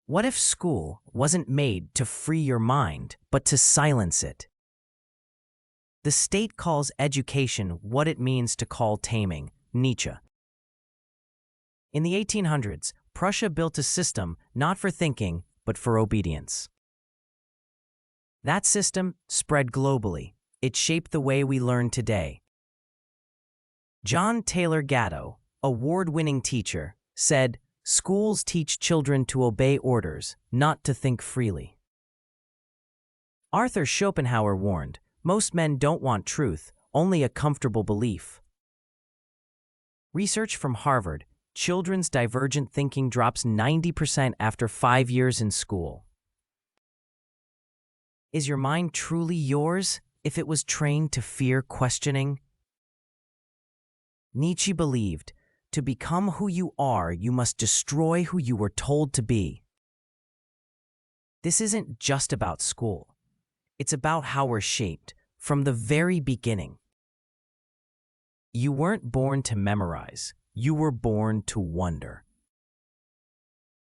What if school wasn't made to free your mind, but to silence it? The state calls education what it means to call taming, Nietzsche. In the 1800s, Prussia built a system not for thinking, but for obedience. That system spread globally. It shaped the way we learn today. John Taylor Gatto, award-winning teacher, said, "Schools teach children to obey orders, not to think freely." Arthur Schopenhauer warned, "Most men don't want truth, only a comfortable belief." Research from Harvard, children's divergent thinking drops 90% after 5 years in school. Is your mind truly yours if it was trained to fear questioning? Nietzsche believed, to become who you are, you must destroy who you were told to be. This isn't just about school. It's about how we're shaped from the very beginning. You weren't born to memorize. You were born to wonder.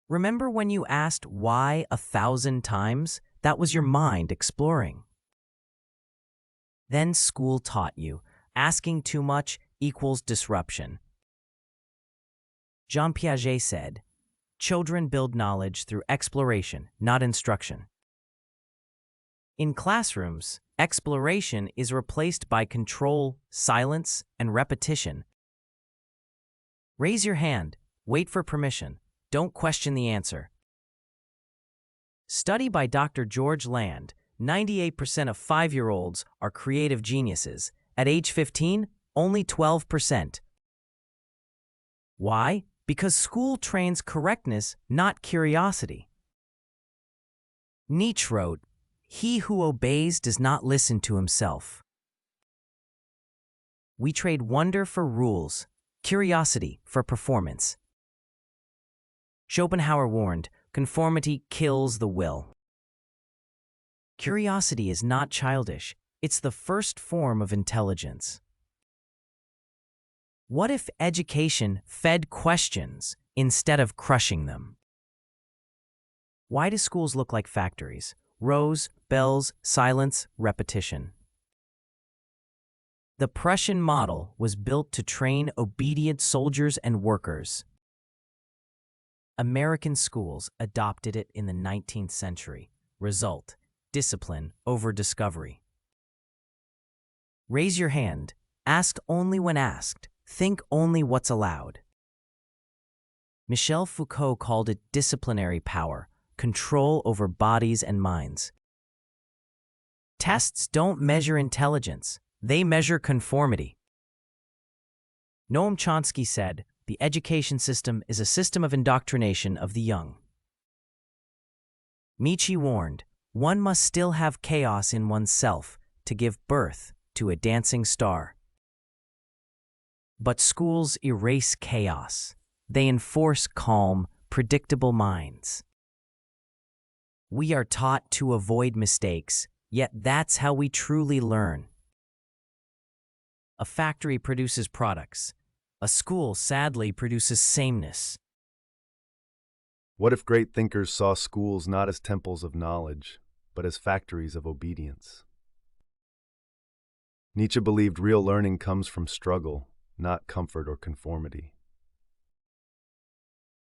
Remember when you asked why 1,000 times? That was your mind exploring. Then school taught you, asking too much equals disruption. Jean Piaget said, "Children build knowledge through exploration, not instruction." In classrooms, exploration is replaced by control, silence, and repetition. Raise your hand, wait for permission, don't question the answer. Study by Dr. George Land, 98% of 5-year-olds are creative geniuses. At age 15, only 12%. Why? Because school trains correctness, not curiosity. Nietzsche wrote, "He who obeys does not listen to himself." We trade wonder for rules, curiosity for performance. Schopenhauer warned, conformity kills the will. Curiosity is not childish. It's the first form of intelligence. What if education fed questions instead of crushing them? Why do schools look like factories? Rows, bells, silence, repetition. The Prussian model was built to train obedient soldiers and workers. American schools adopted it in the 19th century. Result: discipline over discovery. Raise your hand, ask only when asked, think only what's allowed. Michel Foucault called it disciplinary power, control over bodies and minds. Tests don't measure intelligence, they measure conformity. Noam Chomsky said, "The education system is a system of indoctrination of the young." Nietzsche warned, "One must still have chaos in oneself to give birth to a dancing star." But schools erase chaos. They enforce calm, predictable minds. We are taught to avoid mistakes, yet that's how we truly learn. A factory produces products. A school sadly produces sameness. What if great thinkers saw schools not as temples of knowledge, but as factories of obedience? Nietzsche believed real learning comes from struggle, not comfort or conformity.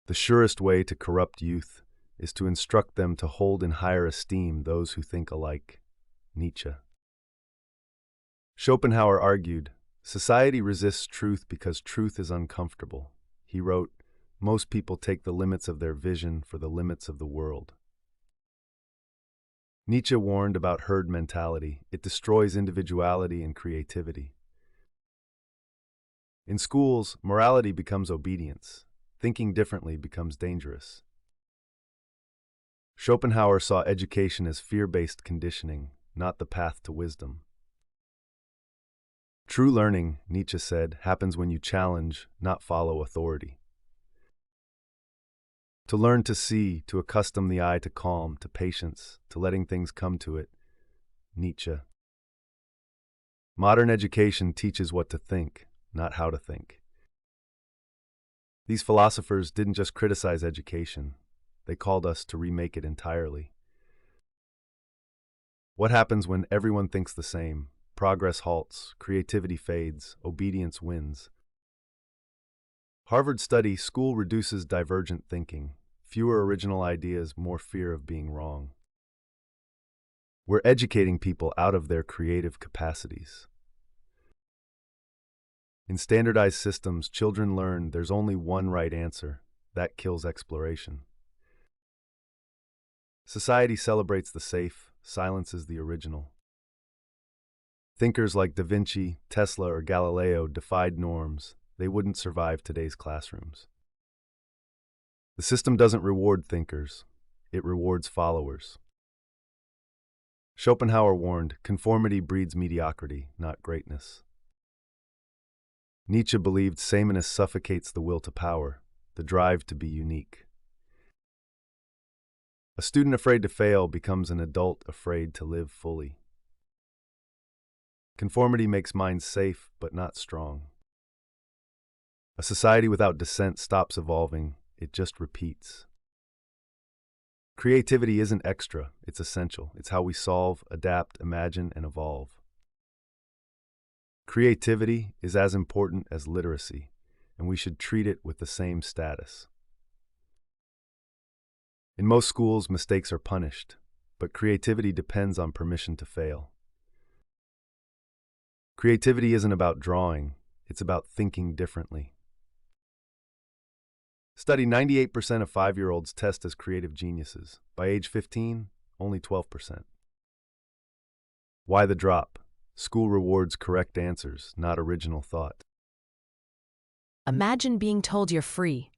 The surest way to corrupt youth is to instruct them to hold in higher esteem those who think alike. Nietzsche. Schopenhauer argued, "Society resists truth because truth is uncomfortable." He wrote, "Most people take the limits of their vision for the limits of the world." Nietzsche warned about herd mentality. It destroys individuality and creativity. In schools, morality becomes obedience. Thinking differently becomes dangerous. Schopenhauer saw education as fear-based conditioning, not the path to wisdom. True learning, Nietzsche said, happens when you challenge, not follow authority. To learn to see, to accustom the eye to calm, to patience, to letting things come to it. Nietzsche. Modern education teaches what to think, not how to think. These philosophers didn't just criticize education, They called us to remake it entirely. What happens when everyone thinks the same? Progress halts, creativity fades, obedience wins. Harvard study, school reduces divergent thinking. Fewer original ideas, more fear of being wrong. We're educating people out of their creative capacities. In standardized systems, children learn there's only one right answer. That kills exploration. Society celebrates the safe, silences the original. Thinkers like Da Vinci, Tesla, or Galileo defied norms. They wouldn't survive today's classrooms. The system doesn't reward thinkers. It rewards followers. Schopenhauer warned, conformity breeds mediocrity, not greatness. Nietzsche believed sameness suffocates the will to power, the drive to be unique. A student afraid to fail becomes an adult afraid to live fully. Conformity makes minds safe, but not strong. A society without dissent stops evolving, it just repeats. Creativity isn't extra, it's essential. It's how we solve, adapt, imagine, and evolve. Creativity is as important as literacy, and we should treat it with the same status. In most schools, mistakes are punished, but creativity depends on permission to fail. Creativity isn't about drawing, it's about thinking differently. Study 98% of 5-year-olds test as creative geniuses. By age 15, only 12%. Why the drop? School rewards correct answers, not original thought. Imagine being told you're free,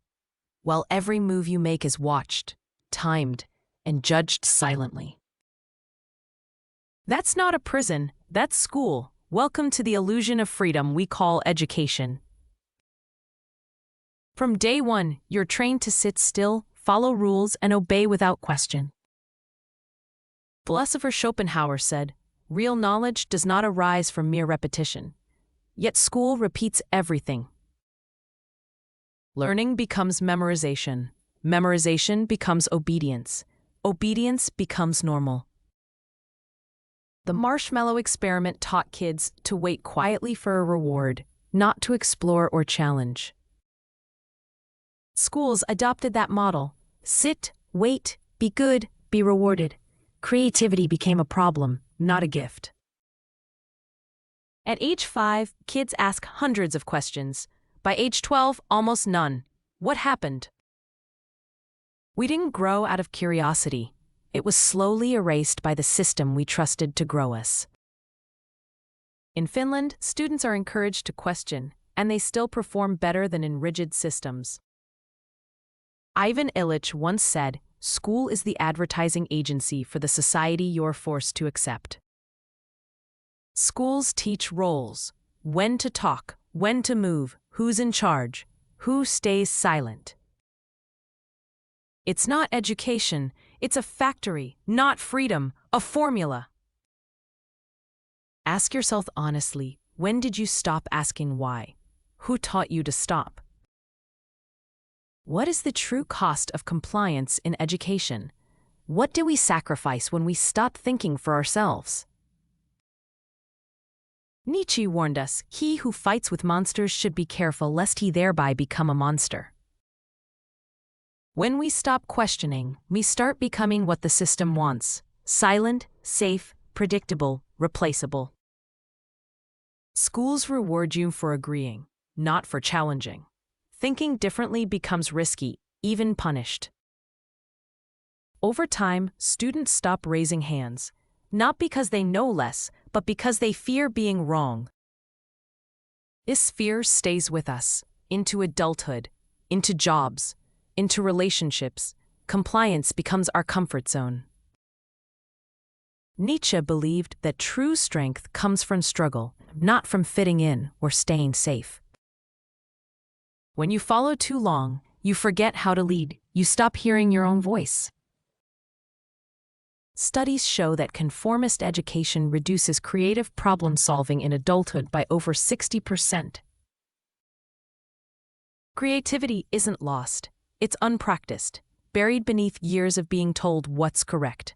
while every move you make is watched, timed, and judged silently. That's not a prison, that's school. Welcome to the illusion of freedom we call education. From day one, you're trained to sit still, follow rules, and obey without question. Philosopher Schopenhauer said, "Real knowledge does not arise from mere repetition." Yet school repeats everything. Learning becomes memorization. Memorization becomes obedience. Obedience becomes normal. The marshmallow experiment taught kids to wait quietly for a reward, not to explore or challenge. Schools adopted that model. Sit, wait, be good, be rewarded. Creativity became a problem, not a gift. At age 5, kids ask hundreds of questions. By age 12, almost none. What happened? We didn't grow out of curiosity. It was slowly erased by the system we trusted to grow us. In Finland, students are encouraged to question, and they still perform better than in rigid systems. Ivan Illich once said, "School is the advertising agency for the society you're forced to accept." Schools teach roles: when to talk, when to move, who's in charge, who stays silent. It's not education, it's a factory, not freedom, a formula. Ask yourself honestly, when did you stop asking why? Who taught you to stop? What is the true cost of compliance in education? What do we sacrifice when we stop thinking for ourselves? Nietzsche warned us, "He who fights with monsters should be careful lest he thereby become a monster." When we stop questioning, we start becoming what the system wants: silent, safe, predictable, replaceable. Schools reward you for agreeing, not for challenging. Thinking differently becomes risky, even punished. Over time, students stop raising hands, not because they know less, but because they fear being wrong. This fear stays with us, into adulthood, into jobs, into relationships. Compliance becomes our comfort zone. Nietzsche believed that true strength comes from struggle, not from fitting in or staying safe. When you follow too long, you forget how to lead, you stop hearing your own voice. Studies show that conformist education reduces creative problem-solving in adulthood by over 60%. Creativity isn't lost, it's unpracticed, buried beneath years of being told what's correct.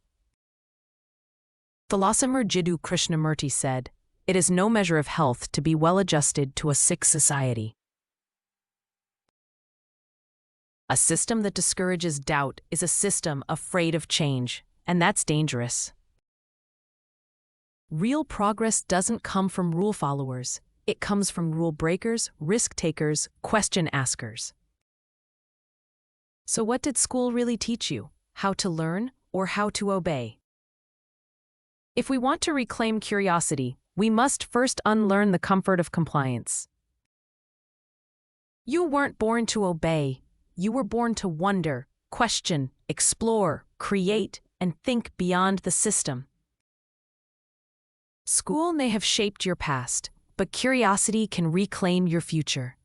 Philosopher Jiddu Krishnamurti said, "It is no measure of health to be well adjusted to a sick society." A system that discourages doubt is a system afraid of change, and that's dangerous. Real progress doesn't come from rule followers. It comes from rule breakers, risk takers, question askers. So what did school really teach you? How to learn or how to obey? If we want to reclaim curiosity, we must first unlearn the comfort of compliance. You weren't born to obey. You were born to wonder, question, explore, create, and think beyond the system. School may have shaped your past, but curiosity can reclaim your future.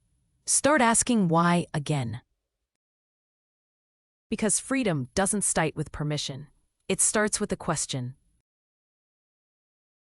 Start asking why again. Because freedom doesn't start with permission. It starts with a question.